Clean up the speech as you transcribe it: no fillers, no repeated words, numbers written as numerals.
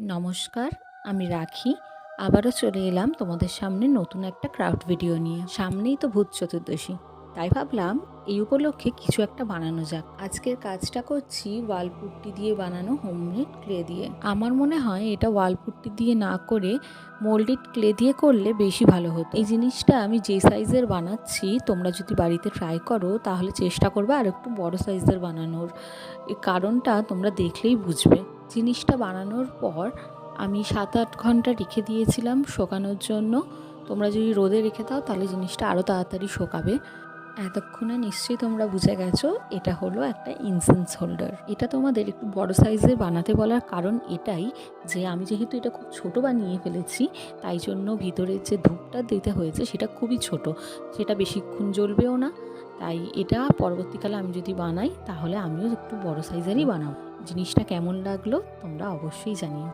নমস্কার, আমি রাখি। আবারও চলে এলাম তোমাদের সামনে নতুন একটা ক্রাফট ভিডিও নিয়ে। সামনেই তো ভূত চতুর্দশী, তাই ভাবলাম এই উপলক্ষে কিছু একটা বানানো যাক। আজকের কাজটা করছি ওয়াল পুট্টি দিয়ে বানানো হোমমেড ক্লে দিয়ে। আমার মনে হয় এটা ওয়াল পুট্টি দিয়ে না করে মোল্ডেড ক্লে দিয়ে করলে বেশি ভালো হতো। এই জিনিসটা আমি যে সাইজের বানাচ্ছি, তোমরা যদি বাড়িতে ট্রাই করো তাহলে চেষ্টা করবে আর একটু বড় সাইজের বানানোর। এই কারণটা তোমরা দেখলেই বুঝবে। জিনিসটা বানানোর পর আমি 7-8 ঘন্টা রেখে দিয়েছিলাম শোকানোর জন্য। তোমরা যদি রোদে রেখে দাও তাহলে জিনিসটা আরও তাড়াতাড়ি শোকাবে। এতক্ষণে নিশ্চয়ই তোমরা বুঝে গেছো এটা হলো একটা ইনসেন্স হোল্ডার। এটা তোমাদের একটু বড় সাইজের বানাতে বলার কারণ এটাই যে আমি যেহেতু এটা খুব ছোট বানিয়ে ফেলেছি, তাই জন্য ভিতরের যে ধূপটা দিতে হয়েছে সেটা খুবই ছোট, সেটা বেশিক্ষণ জ্বলবেও না। তাই এটা পরবর্তীকালে আমি যদি বানাই তাহলে আমিও একটু বড় সাইজেরই বানাবো। জিনিসটা কেমন লাগলো তোমরা অবশ্যই জানিও।